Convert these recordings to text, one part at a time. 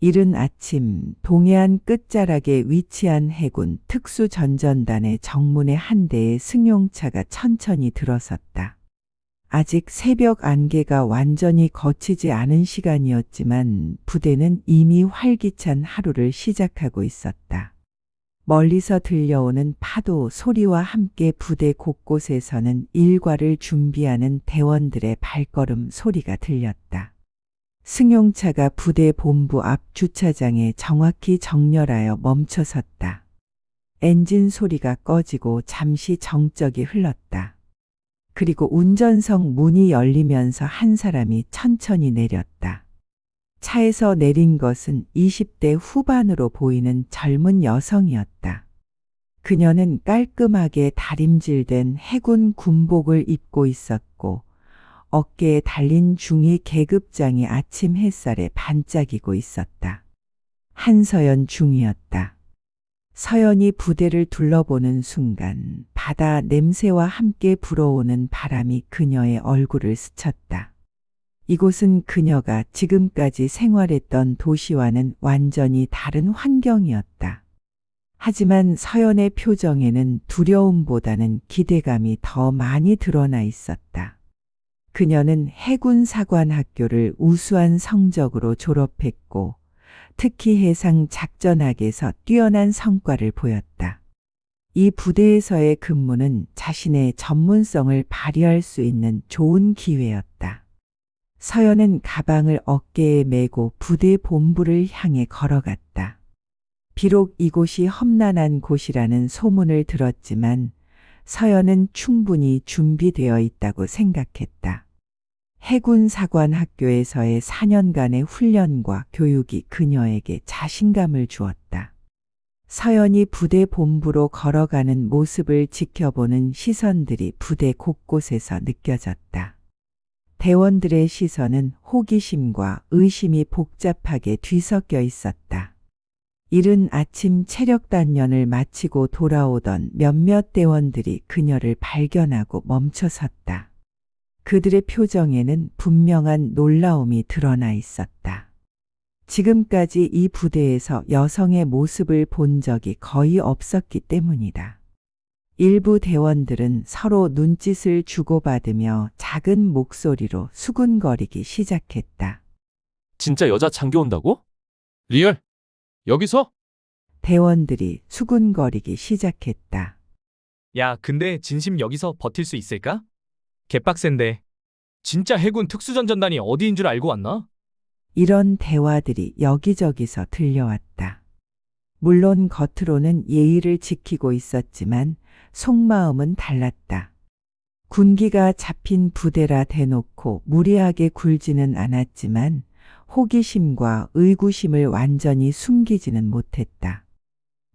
이른 아침 동해안 끝자락에 위치한 해군 특수전전단의 정문에 한 대의 승용차가 천천히 들어섰다. 아직 새벽 안개가 완전히 걷히지 않은 시간이었지만 부대는 이미 활기찬 하루를 시작하고 있었다. 멀리서 들려오는 파도 소리와 함께 부대 곳곳에서는 일과를 준비하는 대원들의 발걸음 소리가 들렸다. 승용차가 부대 본부 앞 주차장에 정확히 정렬하여 멈춰섰다. 엔진 소리가 꺼지고 잠시 정적이 흘렀다. 그리고 운전석 문이 열리면서 한 사람이 천천히 내렸다. 차에서 내린 것은 20대 후반으로 보이는 젊은 여성이었다. 그녀는 깔끔하게 다림질된 해군 군복을 입고 있었고 어깨에 달린 중위 계급장이 아침 햇살에 반짝이고 있었다. 한서연 중위였다. 서연이 부대를 둘러보는 순간 바다 냄새와 함께 불어오는 바람이 그녀의 얼굴을 스쳤다. 이곳은 그녀가 지금까지 생활했던 도시와는 완전히 다른 환경이었다. 하지만 서연의 표정에는 두려움보다는 기대감이 더 많이 드러나 있었다. 그녀는 해군사관학교를 우수한 성적으로 졸업했고 특히 해상 작전학에서 뛰어난 성과를 보였다. 이 부대에서의 근무는 자신의 전문성을 발휘할 수 있는 좋은 기회였다. 서연은 가방을 어깨에 메고 부대 본부를 향해 걸어갔다. 비록 이곳이 험난한 곳이라는 소문을 들었지만 서연은 충분히 준비되어 있다고 생각했다. 해군사관학교에서의 4년간의 훈련과 교육이 그녀에게 자신감을 주었다. 서연이 부대 본부로 걸어가는 모습을 지켜보는 시선들이 부대 곳곳에서 느껴졌다. 대원들의 시선은 호기심과 의심이 복잡하게 뒤섞여 있었다. 이른 아침 체력 단련을 마치고 돌아오던 몇몇 대원들이 그녀를 발견하고 멈춰섰다. 그들의 표정에는 분명한 놀라움이 드러나 있었다. 지금까지 이 부대에서 여성의 모습을 본 적이 거의 없었기 때문이다. 일부 대원들은 서로 눈짓을 주고받으며 작은 목소리로 수군거리기 시작했다. 진짜 여자 장교 온다고? 리얼? 여기서? 대원들이 수군거리기 시작했다. 야, 근데 진심 여기서 버틸 수 있을까? 개빡센데. 진짜 해군 특수전전단이 어디인 줄 알고 왔나? 이런 대화들이 여기저기서 들려왔다. 물론 겉으로는 예의를 지키고 있었지만 속마음은 달랐다. 군기가 잡힌 부대라 대놓고 무리하게 굴지는 않았지만 호기심과 의구심을 완전히 숨기지는 못했다.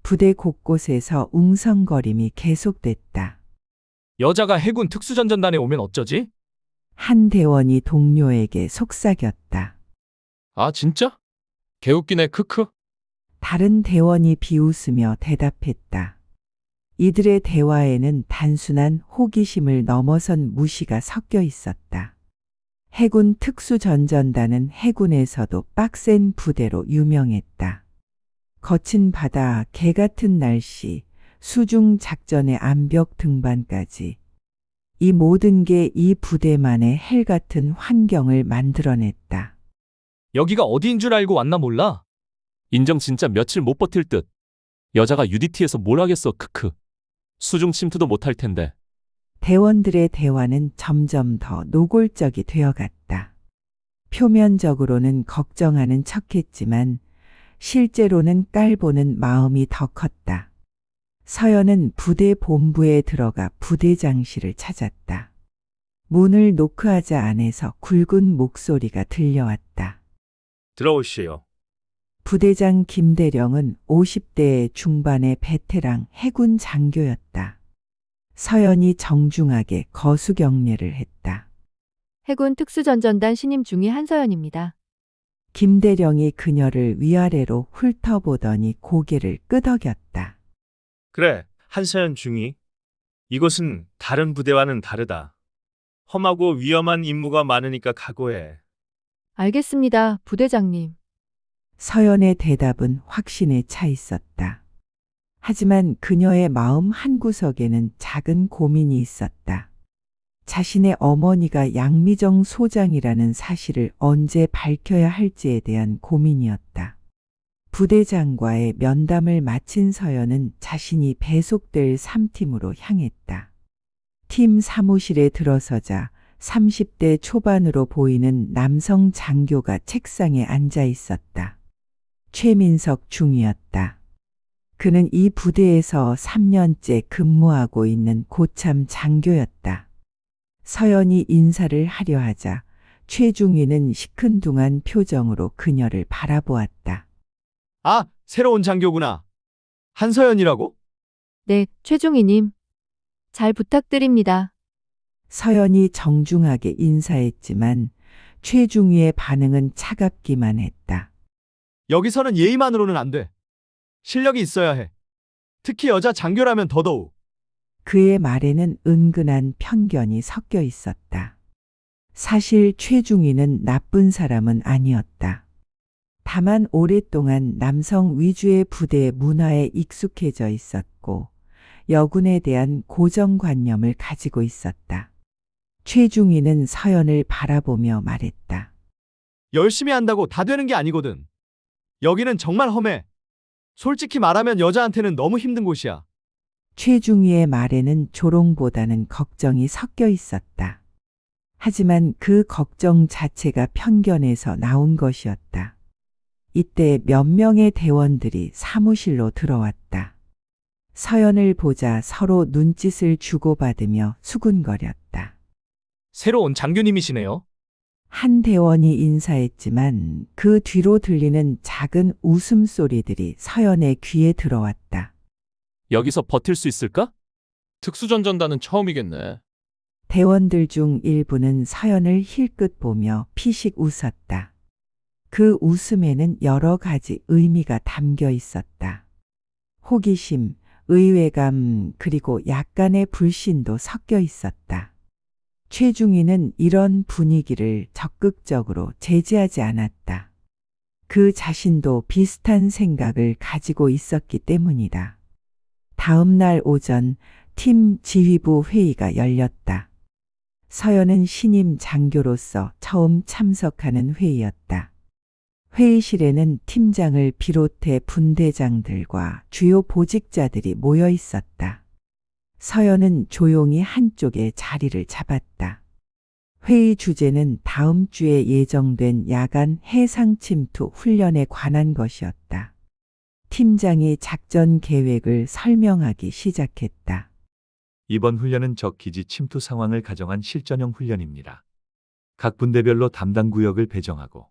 부대 곳곳에서 웅성거림이 계속됐다. 여자가 해군 특수전전단에 오면 어쩌지? 한 대원이 동료에게 속삭였다. 아, 진짜? 개웃기네, 크크. 다른 대원이 비웃으며 대답했다. 이들의 대화에는 단순한 호기심을 넘어선 무시가 섞여 있었다. 해군 특수전전단은 해군에서도 빡센 부대로 유명했다. 거친 바다, 개 같은 날씨, 수중 작전의 암벽 등반까지 이 모든 게 이 부대만의 헬 같은 환경을 만들어냈다. 여기가 어디인 줄 알고 왔나 몰라? 인정 진짜 며칠 못 버틸 듯. 여자가 UDT에서 뭘 하겠어, 크크. 수중 침투도 못할 텐데. 대원들의 대화는 점점 더 노골적이 되어갔다. 표면적으로는 걱정하는 척했지만 실제로는 깔보는 마음이 더 컸다. 서연은 부대 본부에 들어가 부대장실을 찾았다. 문을 노크하자 안에서 굵은 목소리가 들려왔다. 들어오시오. 부대장 김대령은 50대 중반의 베테랑 해군 장교였다. 서연이 정중하게 거수경례를 했다. 해군 특수전전단 신임 중위 한서연입니다. 김대령이 그녀를 위아래로 훑어보더니 고개를 끄덕였다. 그래, 한서연 중위. 이곳은 다른 부대와는 다르다. 험하고 위험한 임무가 많으니까 각오해. 알겠습니다, 부대장님. 서연의 대답은 확신에 차 있었다. 하지만 그녀의 마음 한구석에는 작은 고민이 있었다. 자신의 어머니가 양미정 소장이라는 사실을 언제 밝혀야 할지에 대한 고민이었다. 부대장과의 면담을 마친 서연은 자신이 배속될 3팀으로 향했다. 팀 사무실에 들어서자 30대 초반으로 보이는 남성 장교가 책상에 앉아 있었다. 최민석 중위였다. 그는 이 부대에서 3년째 근무하고 있는 고참 장교였다. 서연이 인사를 하려 하자 최중위는 시큰둥한 표정으로 그녀를 바라보았다. 아, 새로운 장교구나. 한서연이라고? 네, 최중희님. 잘 부탁드립니다. 서연이 정중하게 인사했지만 최중위의 반응은 차갑기만 했다. 여기서는 예의만으로는 안 돼. 실력이 있어야 해. 특히 여자 장교라면 더더욱. 그의 말에는 은근한 편견이 섞여 있었다. 사실 최중위는 나쁜 사람은 아니었다. 다만 오랫동안 남성 위주의 부대 문화에 익숙해져 있었고 여군에 대한 고정관념을 가지고 있었다. 최중위는 서연을 바라보며 말했다. 열심히 한다고 다 되는 게 아니거든. 여기는 정말 험해. 솔직히 말하면 여자한테는 너무 힘든 곳이야. 최중위의 말에는 조롱보다는 걱정이 섞여 있었다. 하지만 그 걱정 자체가 편견에서 나온 것이었다. 이때 몇 명의 대원들이 사무실로 들어왔다. 서연을 보자 서로 눈짓을 주고받으며 수군거렸다. 새로운 장교님이시네요. 한 대원이 인사했지만 그 뒤로 들리는 작은 웃음소리들이 서연의 귀에 들어왔다. 여기서 버틸 수 있을까? 특수전전단은 처음이겠네. 대원들 중 일부는 서연을 힐끗 보며 피식 웃었다. 그 웃음에는 여러 가지 의미가 담겨 있었다. 호기심, 의외감, 그리고 약간의 불신도 섞여 있었다. 최중위는 이런 분위기를 적극적으로 제지하지 않았다. 그 자신도 비슷한 생각을 가지고 있었기 때문이다. 다음 날 오전 팀 지휘부 회의가 열렸다. 서연은 신임 장교로서 처음 참석하는 회의였다. 회의실에는 팀장을 비롯해 분대장들과 주요 보직자들이 모여 있었다. 서연은 조용히 한쪽에 자리를 잡았다. 회의 주제는 다음 주에 예정된 야간 해상 침투 훈련에 관한 것이었다. 팀장이 작전 계획을 설명하기 시작했다. 이번 훈련은 적 기지 침투 상황을 가정한 실전형 훈련입니다. 각 분대별로 담당 구역을 배정하고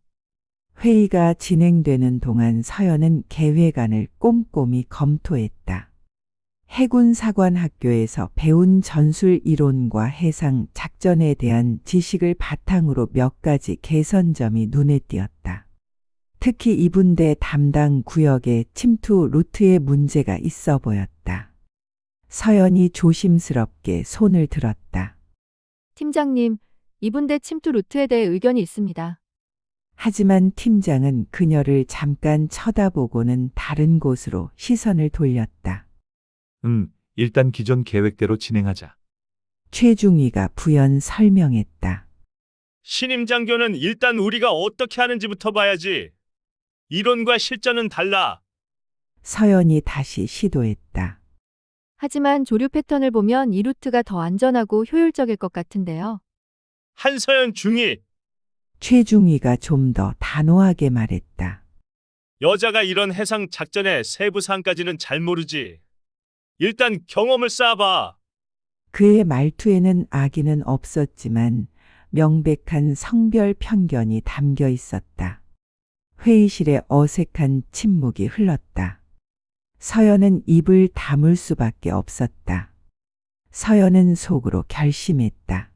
회의가 진행되는 동안 서연은 계획안을 꼼꼼히 검토했다. 해군사관학교에서 배운 전술 이론과 해상 작전에 대한 지식을 바탕으로 몇 가지 개선점이 눈에 띄었다. 특히 이분대 담당 구역의 침투 루트에 문제가 있어 보였다. 서연이 조심스럽게 손을 들었다. 팀장님, 이분대 침투 루트에 대해 의견이 있습니다. 하지만 팀장은 그녀를 잠깐 쳐다보고는 다른 곳으로 시선을 돌렸다. 일단 기존 계획대로 진행하자. 최중위가 부연 설명했다. 신임 장교는 일단 우리가 어떻게 하는지부터 봐야지. 이론과 실전은 달라. 서연이 다시 시도했다. 하지만 조류 패턴을 보면 이 루트가 더 안전하고 효율적일 것 같은데요. 한서연 중위. 최중위가 좀 더 단호하게 말했다. 여자가 이런 해상 작전의 세부 사항까지는 잘 모르지. 일단 경험을 쌓아봐. 그의 말투에는 악의는 없었지만 명백한 성별 편견이 담겨 있었다. 회의실에 어색한 침묵이 흘렀다. 서연은 입을 다물 수밖에 없었다. 서연은 속으로 결심했다.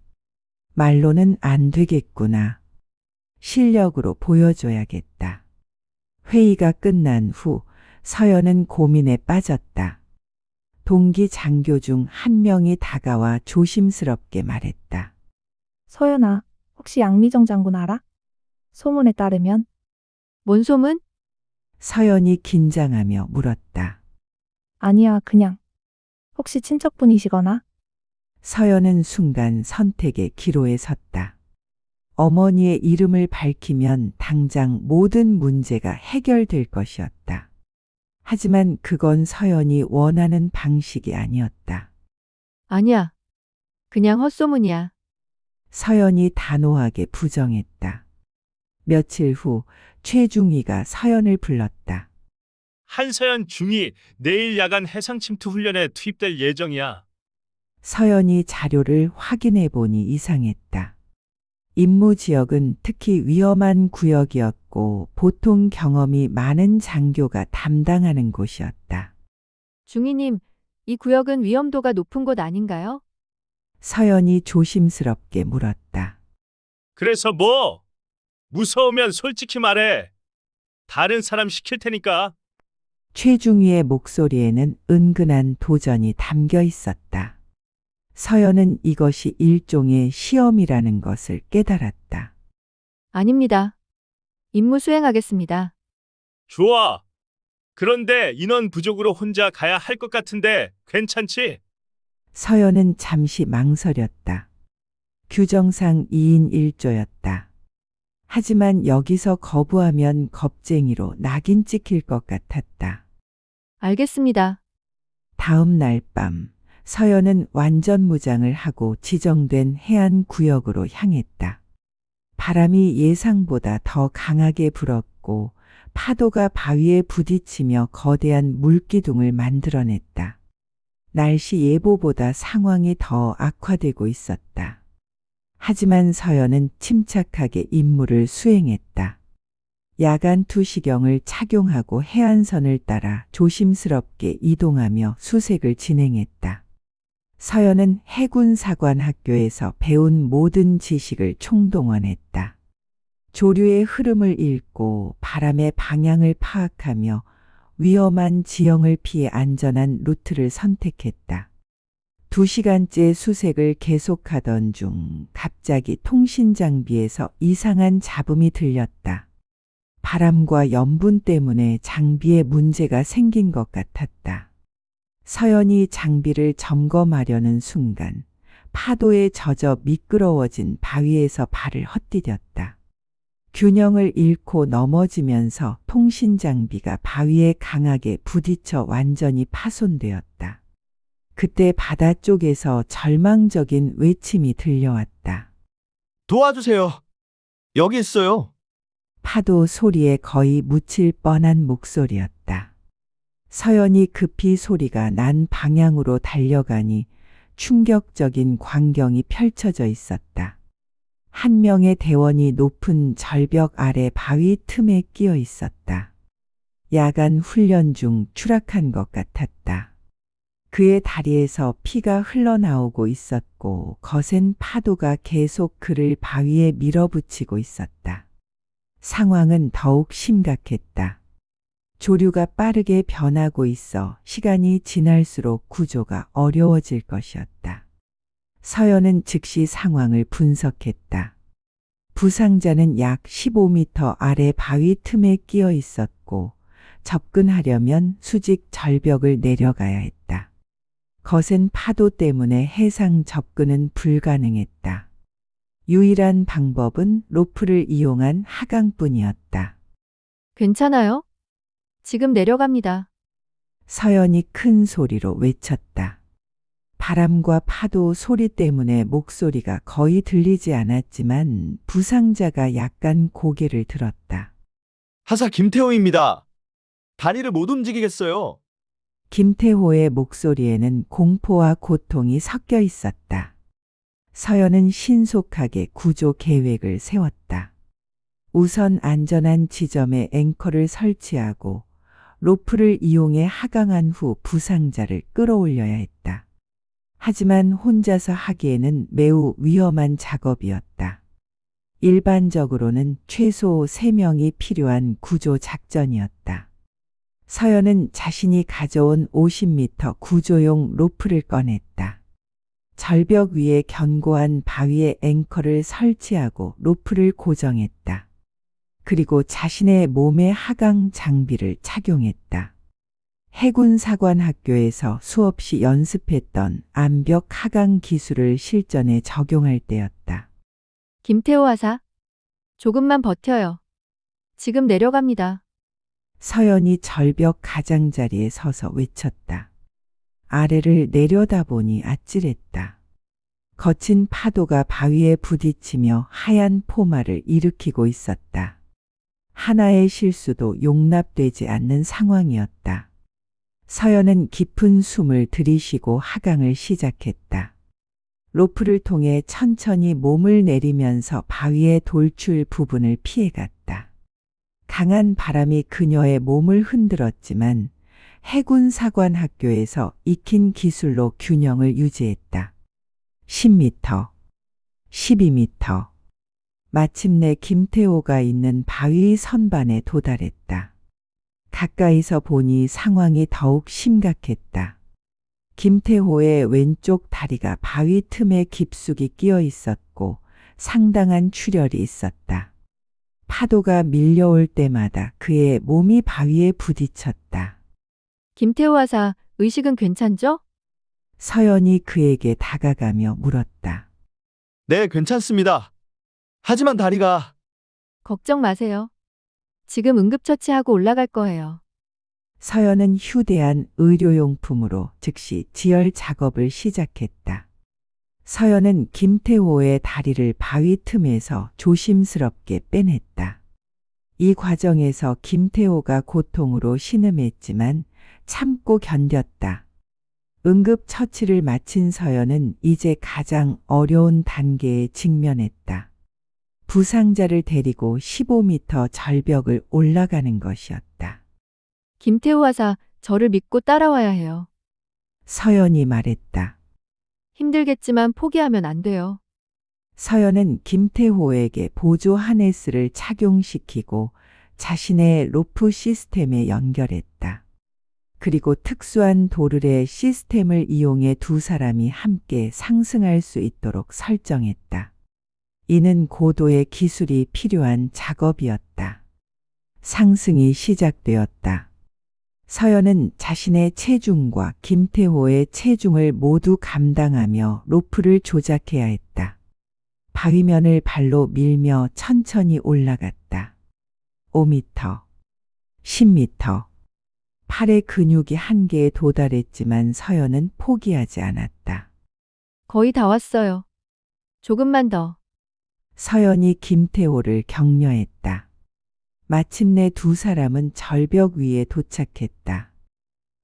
말로는 안 되겠구나. 실력으로 보여줘야겠다. 회의가 끝난 후 서연은 고민에 빠졌다. 동기 장교 중 한 명이 다가와 조심스럽게 말했다. 서연아, 혹시 양미정 장군 알아? 소문에 따르면 뭔 소문? 서연이 긴장하며 물었다. 아니야, 그냥. 혹시 친척분이시거나? 서연은 순간 선택의 기로에 섰다. 어머니의 이름을 밝히면 당장 모든 문제가 해결될 것이었다. 하지만 그건 서연이 원하는 방식이 아니었다. 아니야. 그냥 헛소문이야. 서연이 단호하게 부정했다. 며칠 후 최중위가 서연을 불렀다. 한서연 중위 내일 야간 해상 침투 훈련에 투입될 예정이야. 서연이 자료를 확인해 보니 이상했다. 임무 지역은 특히 위험한 구역이었고 보통 경험이 많은 장교가 담당하는 곳이었다. 중위님, 이 구역은 위험도가 높은 곳 아닌가요? 서연이 조심스럽게 물었다. 그래서 뭐? 무서우면 솔직히 말해. 다른 사람 시킬 테니까. 최중위의 목소리에는 은근한 도전이 담겨 있었다. 서연은 이것이 일종의 시험이라는 것을 깨달았다. 아닙니다. 임무 수행하겠습니다. 좋아. 그런데 인원 부족으로 혼자 가야 할 것 같은데 괜찮지? 서연은 잠시 망설였다. 규정상 2인 1조였다. 하지만 여기서 거부하면 겁쟁이로 낙인 찍힐 것 같았다. 알겠습니다. 다음 날 밤, 서연은 완전 무장을 하고 지정된 해안 구역으로 향했다. 바람이 예상보다 더 강하게 불었고 파도가 바위에 부딪히며 거대한 물기둥을 만들어냈다. 날씨 예보보다 상황이 더 악화되고 있었다. 하지만 서연은 침착하게 임무를 수행했다. 야간 투시경을 착용하고 해안선을 따라 조심스럽게 이동하며 수색을 진행했다. 서연은 해군사관학교에서 배운 모든 지식을 총동원했다. 조류의 흐름을 읽고 바람의 방향을 파악하며 위험한 지형을 피해 안전한 루트를 선택했다. 2시간째 수색을 계속하던 중 갑자기 통신 장비에서 이상한 잡음이 들렸다. 바람과 염분 때문에 장비에 문제가 생긴 것 같았다. 서연이 장비를 점검하려는 순간 파도에 젖어 미끄러워진 바위에서 발을 헛디뎠다. 균형을 잃고 넘어지면서 통신 장비가 바위에 강하게 부딪혀 완전히 파손되었다. 그때 바다 쪽에서 절망적인 외침이 들려왔다. 도와주세요. 여기 있어요. 파도 소리에 거의 묻힐 뻔한 목소리였다. 서연이 급히 소리가 난 방향으로 달려가니 충격적인 광경이 펼쳐져 있었다. 한 명의 대원이 높은 절벽 아래 바위 틈에 끼어 있었다. 야간 훈련 중 추락한 것 같았다. 그의 다리에서 피가 흘러나오고 있었고 거센 파도가 계속 그를 바위에 밀어붙이고 있었다. 상황은 더욱 심각했다. 조류가 빠르게 변하고 있어 시간이 지날수록 구조가 어려워질 것이었다. 서연은 즉시 상황을 분석했다. 부상자는 약 15m 아래 바위 틈에 끼어 있었고 접근하려면 수직 절벽을 내려가야 했다. 거센 파도 때문에 해상 접근은 불가능했다. 유일한 방법은 로프를 이용한 하강뿐이었다. 괜찮아요? 지금 내려갑니다. 서연이 큰 소리로 외쳤다. 바람과 파도 소리 때문에 목소리가 거의 들리지 않았지만 부상자가 약간 고개를 들었다. 하사 김태호입니다. 다리를 못 움직이겠어요. 김태호의 목소리에는 공포와 고통이 섞여 있었다. 서연은 신속하게 구조 계획을 세웠다. 우선 안전한 지점에 앵커를 설치하고 로프를 이용해 하강한 후 부상자를 끌어올려야 했다. 하지만 혼자서 하기에는 매우 위험한 작업이었다. 일반적으로는 최소 3명이 필요한 구조 작전이었다. 서연은 자신이 가져온 50m 구조용 로프를 꺼냈다. 절벽 위에 견고한 바위에 앵커를 설치하고 로프를 고정했다. 그리고 자신의 몸에 하강 장비를 착용했다. 해군 사관 학교에서 수없이 연습했던 암벽 하강 기술을 실전에 적용할 때였다. 김태호 하사. 조금만 버텨요. 지금 내려갑니다. 서연이 절벽 가장자리에 서서 외쳤다. 아래를 내려다보니 아찔했다. 거친 파도가 바위에 부딪히며 하얀 포마를 일으키고 있었다. 하나의 실수도 용납되지 않는 상황이었다. 서연은 깊은 숨을 들이쉬고 하강을 시작했다. 로프를 통해 천천히 몸을 내리면서 바위의 돌출 부분을 피해갔다. 강한 바람이 그녀의 몸을 흔들었지만 해군 사관 학교에서 익힌 기술로 균형을 유지했다. 10m, 12m. 마침내 김태호가 있는 바위 선반에 도달했다. 가까이서 보니 상황이 더욱 심각했다. 김태호의 왼쪽 다리가 바위 틈에 깊숙이 끼어 있었고 상당한 출혈이 있었다. 파도가 밀려올 때마다 그의 몸이 바위에 부딪혔다. 김태호 하사, 의식은 괜찮죠? 서연이 그에게 다가가며 물었다. 네, 괜찮습니다. 하지만 다리가 걱정 마세요. 지금 응급처치하고 올라갈 거예요. 서연은 휴대한 의료용품으로 즉시 지혈 작업을 시작했다. 서연은 김태호의 다리를 바위 틈에서 조심스럽게 빼냈다. 이 과정에서 김태호가 고통으로 신음했지만 참고 견뎠다. 응급처치를 마친 서연은 이제 가장 어려운 단계에 직면했다. 부상자를 데리고 15m 절벽을 올라가는 것이었다. 김태호 하사, 저를 믿고 따라와야 해요. 서연이 말했다. 힘들겠지만 포기하면 안 돼요. 서연은 김태호에게 보조 하네스를 착용시키고 자신의 로프 시스템에 연결했다. 그리고 특수한 도르래 시스템을 이용해 두 사람이 함께 상승할 수 있도록 설정했다. 이는 고도의 기술이 필요한 작업이었다. 상승이 시작되었다. 서연은 자신의 체중과 김태호의 체중을 모두 감당하며 로프를 조작해야 했다. 바위면을 발로 밀며 천천히 올라갔다. 5m, 10m. 팔의 근육이 한계에 도달했지만 서연은 포기하지 않았다. 거의 다 왔어요. 조금만 더. 서연이 김태호를 격려했다. 마침내 두 사람은 절벽 위에 도착했다.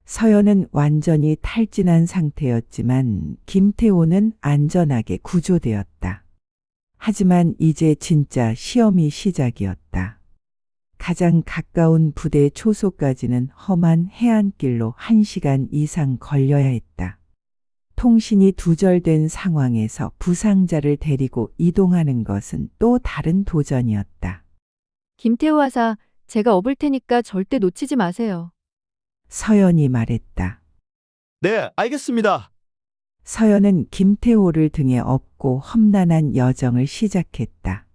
서연은 완전히 탈진한 상태였지만 김태호는 안전하게 구조되었다. 하지만 이제 진짜 시험이 시작이었다. 가장 가까운 부대 초소까지는 험한 해안길로 1시간 이상 걸려야 했다. 통신이 두절된 상황에서 부상자를 데리고 이동하는 것은 또 다른 도전이었다. 김태호 하사, 제가 업을 테니까 절대 놓치지 마세요. 서연이 말했다. 네, 알겠습니다. 서연은 김태호를 등에 업고 험난한 여정을 시작했다.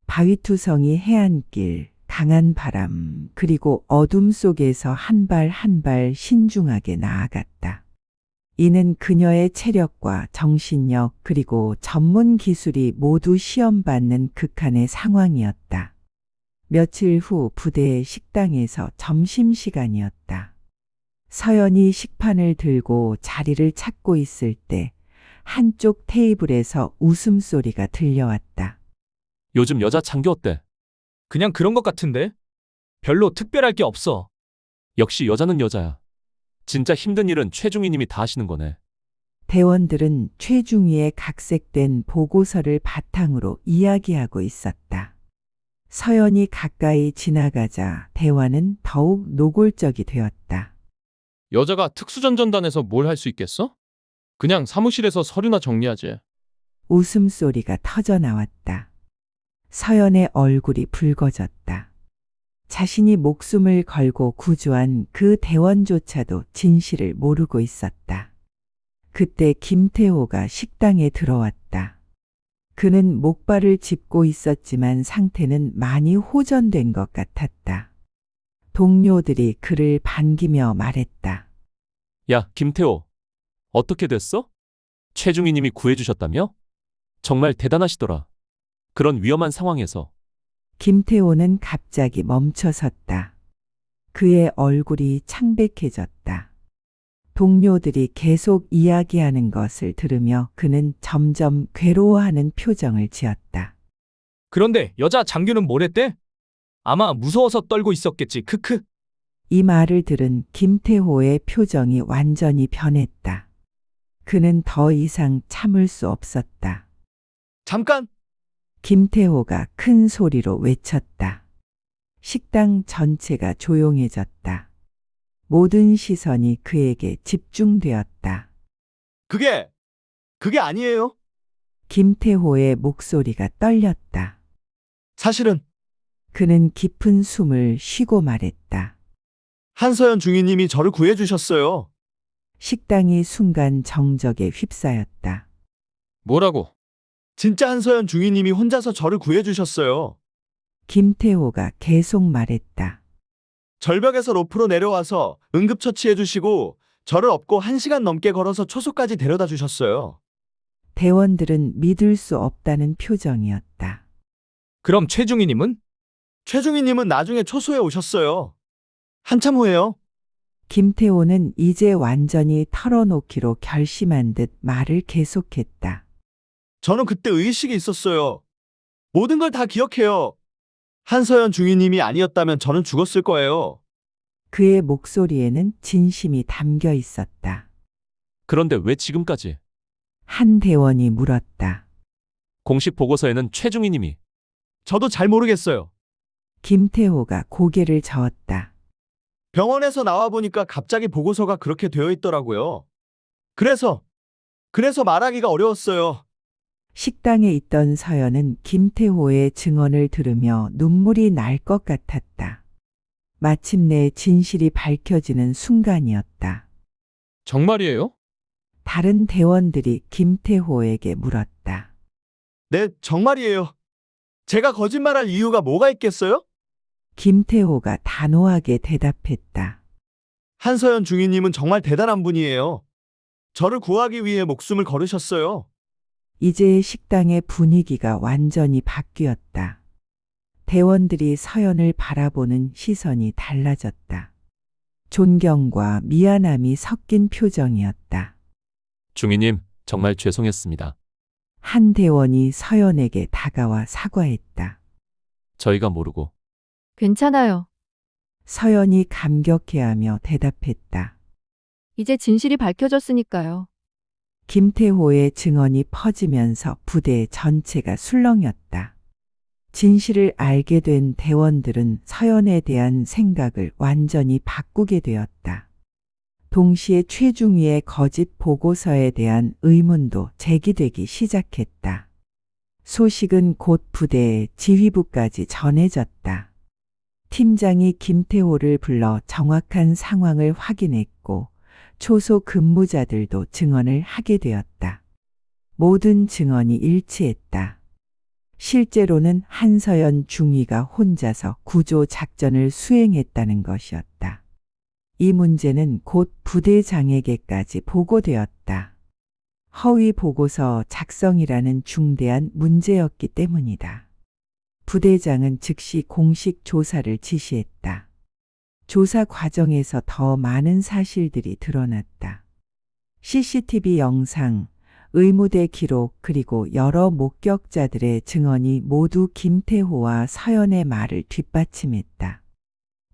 바위투성이 해안길, 강한 바람, 그리고 어둠 속에서 한 발 한 발 신중하게 나아갔다. 이는 그녀의 체력과 정신력 그리고 전문 기술이 모두 시험받는 극한의 상황이었다. 며칠 후 부대의 식당에서 점심시간이었다. 서연이 식판을 들고 자리를 찾고 있을 때 한쪽 테이블에서 웃음소리가 들려왔다. 요즘 여자 장교 어때? 그냥 그런 것 같은데? 별로 특별할 게 없어. 역시 여자는 여자야. 진짜 힘든 일은 최중희님이 다 하시는 거네. 대원들은 최중희의 각색된 보고서를 바탕으로 이야기하고 있었다. 서연이 가까이 지나가자 대화는 더욱 노골적이 되었다. 여자가 특수전전단에서 뭘 할 수 있겠어? 그냥 사무실에서 서류나 정리하지. 웃음소리가 터져 나왔다. 서연의 얼굴이 붉어졌다. 자신이 목숨을 걸고 구조한 그 대원조차도 진실을 모르고 있었다. 그때 김태호가 식당에 들어왔다. 그는 목발을 짚고 있었지만 상태는 많이 호전된 것 같았다. 동료들이 그를 반기며 말했다. 야, 김태호. 어떻게 됐어? 최중희 님이 구해주셨다며? 정말 대단하시더라. 그런 위험한 상황에서. 김태호는 갑자기 멈춰섰다. 그의 얼굴이 창백해졌다. 동료들이 계속 이야기하는 것을 들으며 그는 점점 괴로워하는 표정을 지었다. 그런데 여자 장교는 뭐랬대? 아마 무서워서 떨고 있었겠지. 크크. 이 말을 들은 김태호의 표정이 완전히 변했다. 그는 더 이상 참을 수 없었다. 잠깐! 김태호가 큰 소리로 외쳤다. 식당 전체가 조용해졌다. 모든 시선이 그에게 집중되었다. 그게 아니에요. 김태호의 목소리가 떨렸다. 사실은 그는 깊은 숨을 쉬고 말했다. 한서연 중위님이 저를 구해주셨어요. 식당이 순간 정적에 휩싸였다. 뭐라고? 진짜 한서연 중위님이 혼자서 저를 구해주셨어요. 김태호가 계속 말했다. 절벽에서 로프로 내려와서 응급처치해주시고 저를 업고 1시간 넘게 걸어서 초소까지 데려다 주셨어요. 대원들은 믿을 수 없다는 표정이었다. 그럼 최중희님은? 최중희님은 나중에 초소에 오셨어요. 한참 후에요. 김태호는 이제 완전히 털어놓기로 결심한 듯 말을 계속했다. 저는 그때 의식이 있었어요. 모든 걸 다 기억해요. 한서연 중위님이 아니었다면 저는 죽었을 거예요. 그의 목소리에는 진심이 담겨 있었다. 그런데 왜 지금까지? 한 대원이 물었다. 공식 보고서에는 최중희 님이. 저도 잘 모르겠어요. 김태호가 고개를 저었다. 병원에서 나와보니까 갑자기 보고서가 그렇게 되어 있더라고요. 그래서 말하기가 어려웠어요. 식당에 있던 서연은 김태호의 증언을 들으며 눈물이 날 것 같았다. 마침내 진실이 밝혀지는 순간이었다. 정말이에요? 다른 대원들이 김태호에게 물었다. 네, 정말이에요. 제가 거짓말할 이유가 뭐가 있겠어요? 김태호가 단호하게 대답했다. 한서연 중위님은 정말 대단한 분이에요. 저를 구하기 위해 목숨을 걸으셨어요. 이제 식당의 분위기가 완전히 바뀌었다. 대원들이 서연을 바라보는 시선이 달라졌다. 존경과 미안함이 섞인 표정이었다. 중희님, 정말 죄송했습니다. 한 대원이 서연에게 다가와 사과했다. 저희가 모르고. 괜찮아요. 서연이 감격해하며 대답했다. 이제 진실이 밝혀졌으니까요. 김태호의 증언이 퍼지면서 부대 전체가 술렁였다. 진실을 알게 된 대원들은 서연에 대한 생각을 완전히 바꾸게 되었다. 동시에 최중희의 거짓 보고서에 대한 의문도 제기되기 시작했다. 소식은 곧 부대의 지휘부까지 전해졌다. 팀장이 김태호를 불러 정확한 상황을 확인했고 초소 근무자들도 증언을 하게 되었다. 모든 증언이 일치했다. 실제로는 한서연 중위가 혼자서 구조 작전을 수행했다는 것이었다. 이 문제는 곧 부대장에게까지 보고되었다. 허위 보고서 작성이라는 중대한 문제였기 때문이다. 부대장은 즉시 공식 조사를 지시했다. 조사 과정에서 더 많은 사실들이 드러났다. CCTV 영상, 의무대 기록 그리고 여러 목격자들의 증언이 모두 김태호와 서연의 말을 뒷받침했다.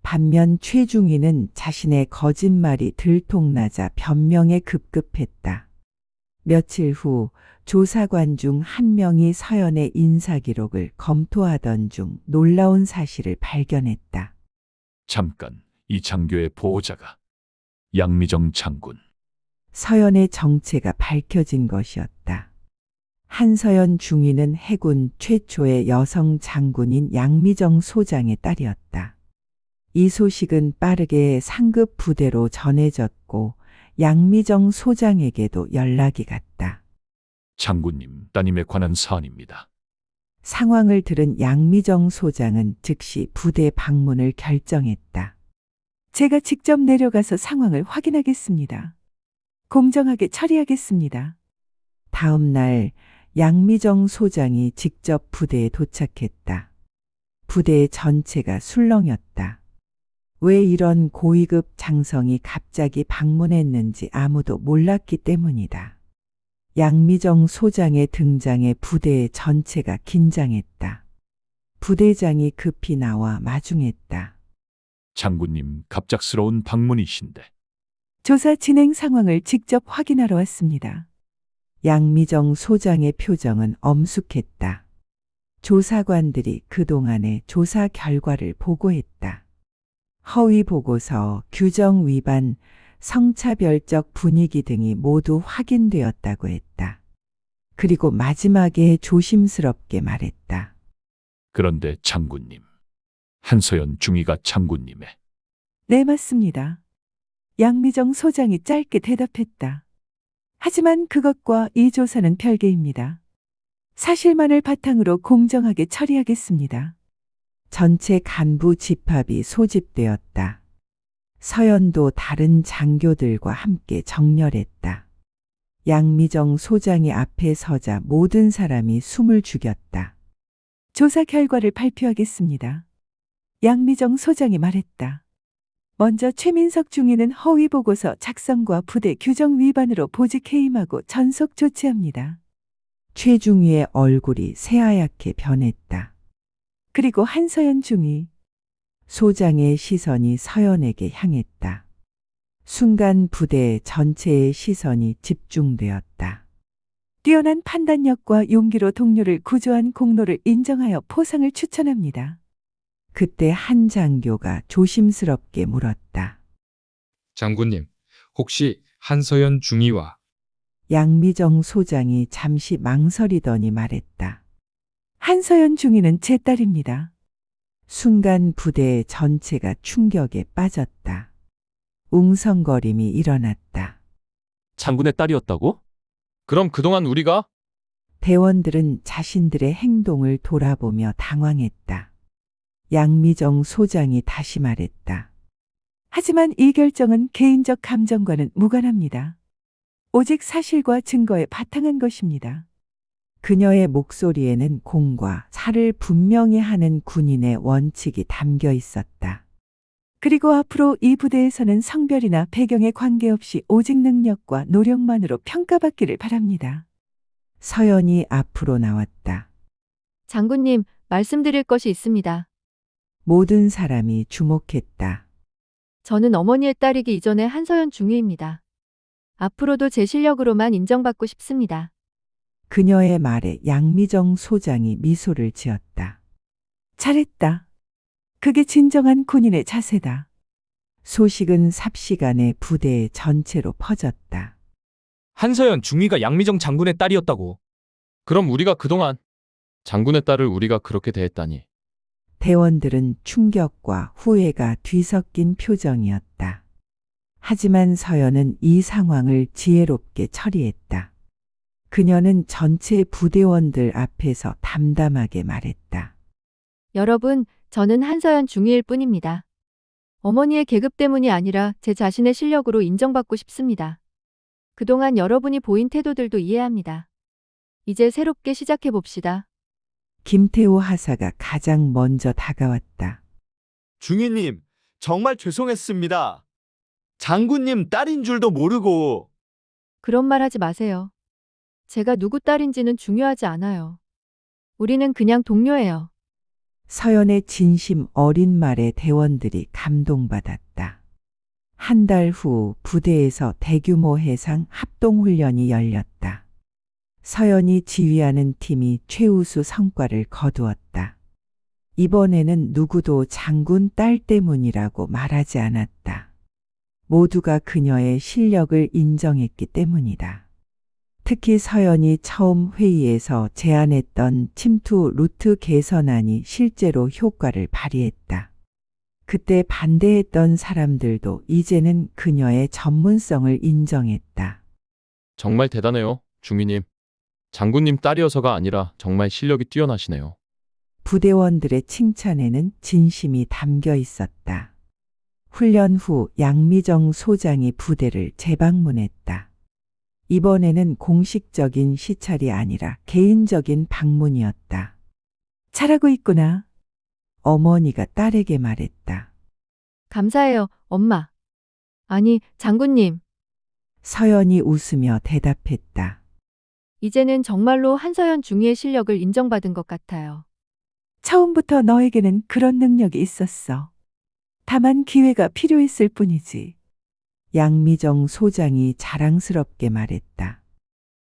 반면 최중희는 자신의 거짓말이 들통나자 변명에 급급했다. 며칠 후 조사관 중 한 명이 서연의 인사기록을 검토하던 중 놀라운 사실을 발견했다. 잠깐, 이 장교의 보호자가 양미정 장군. 서연의 정체가 밝혀진 것이었다. 한서연 중위는 해군 최초의 여성 장군인 양미정 소장의 딸이었다. 이 소식은 빠르게 상급 부대로 전해졌고 양미정 소장에게도 연락이 갔다. 장군님, 따님에 관한 사안입니다. 상황을 들은 양미정 소장은 즉시 부대 방문을 결정했다. 제가 직접 내려가서 상황을 확인하겠습니다. 공정하게 처리하겠습니다. 다음 날 양미정 소장이 직접 부대에 도착했다. 부대 전체가 술렁였다. 왜 이런 고위급 장성이 갑자기 방문했는지 아무도 몰랐기 때문이다. 양미정 소장의 등장에 부대 전체가 긴장했다. 부대장이 급히 나와 마중했다. 장군님, 갑작스러운 방문이신데. 조사 진행 상황을 직접 확인하러 왔습니다. 양미정 소장의 표정은 엄숙했다. 조사관들이 그동안의 조사 결과를 보고했다. 허위 보고서, 규정 위반, 성차별적 분위기 등이 모두 확인되었다고 했다. 그리고 마지막에 조심스럽게 말했다. 그런데 장군님, 한서연 중위가 장군님의 네, 맞습니다. 양미정 소장이 짧게 대답했다. 하지만 그것과 이 조사는 별개입니다. 사실만을 바탕으로 공정하게 처리하겠습니다. 전체 간부 집합이 소집되었다. 서연도 다른 장교들과 함께 정렬했다. 양미정 소장이 앞에 서자 모든 사람이 숨을 죽였다. 조사 결과를 발표하겠습니다. 양미정 소장이 말했다. 먼저 최민석 중위는 허위 보고서 작성과 부대 규정 위반으로 보직 해임하고 전속 조치합니다. 최중위의 얼굴이 새하얗게 변했다. 그리고 한서연 중위. 소장의 시선이 서연에게 향했다. 순간 부대 전체의 시선이 집중되었다. 뛰어난 판단력과 용기로 동료를 구조한 공로를 인정하여 포상을 추천합니다. 그때 한 장교가 조심스럽게 물었다. 장군님, 혹시 한서연 중위와 양미정 소장이 잠시 망설이더니 말했다. 한서연 중위는 제 딸입니다. 순간 부대 전체가 충격에 빠졌다. 웅성거림이 일어났다. 장군의 딸이었다고? 그럼 그동안 우리가 대원들은 자신들의 행동을 돌아보며 당황했다. 양미정 소장이 다시 말했다. 하지만 이 결정은 개인적 감정과는 무관합니다. 오직 사실과 증거에 바탕한 것입니다. 그녀의 목소리에는 공과 사를 분명히 하는 군인의 원칙이 담겨 있었다. 그리고 앞으로 이 부대에서는 성별이나 배경에 관계없이 오직 능력과 노력만으로 평가받기를 바랍니다. 서연이 앞으로 나왔다. 장군님, 말씀드릴 것이 있습니다. 모든 사람이 주목했다. 저는 어머니의 딸이기 이전에 한서연 중위입니다. 앞으로도 제 실력으로만 인정받고 싶습니다. 그녀의 말에 양미정 소장이 미소를 지었다. 잘했다. 그게 진정한 군인의 자세다. 소식은 삽시간에 부대 전체로 퍼졌다. 한서연 중위가 양미정 장군의 딸이었다고. 그럼 우리가 그동안 장군의 딸을 우리가 그렇게 대했다니. 대원들은 충격과 후회가 뒤섞인 표정이었다. 하지만 서연은 이 상황을 지혜롭게 처리했다. 그녀는 전체 부대원들 앞에서 담담하게 말했다. 여러분, 저는 한서연 중위일 뿐입니다. 어머니의 계급 때문이 아니라 제 자신의 실력으로 인정받고 싶습니다. 그동안 여러분이 보인 태도들도 이해합니다. 이제 새롭게 시작해 봅시다. 김태호 하사가 가장 먼저 다가왔다. 중위님, 정말 죄송했습니다. 장군님 딸인 줄도 모르고. 그런 말 하지 마세요. 제가 누구 딸인지는 중요하지 않아요. 우리는 그냥 동료예요. 서연의 진심 어린 말에 대원들이 감동받았다. 한 달 후 부대에서 대규모 해상 합동훈련이 열렸다. 서연이 지휘하는 팀이 최우수 성과를 거두었다. 이번에는 누구도 장군 딸 때문이라고 말하지 않았다. 모두가 그녀의 실력을 인정했기 때문이다. 특히 서연이 처음 회의에서 제안했던 침투 루트 개선안이 실제로 효과를 발휘했다. 그때 반대했던 사람들도 이제는 그녀의 전문성을 인정했다. 정말 대단해요, 중위님. 장군님 딸이어서가 아니라 정말 실력이 뛰어나시네요. 부대원들의 칭찬에는 진심이 담겨 있었다. 훈련 후 양미정 소장이 부대를 재방문했다. 이번에는 공식적인 시찰이 아니라 개인적인 방문이었다. 잘하고 있구나. 어머니가 딸에게 말했다. 감사해요, 엄마. 아니, 장군님. 서연이 웃으며 대답했다. 이제는 정말로 한서연 중위의 실력을 인정받은 것 같아요. 처음부터 너에게는 그런 능력이 있었어. 다만 기회가 필요했을 뿐이지. 양미정 소장이 자랑스럽게 말했다.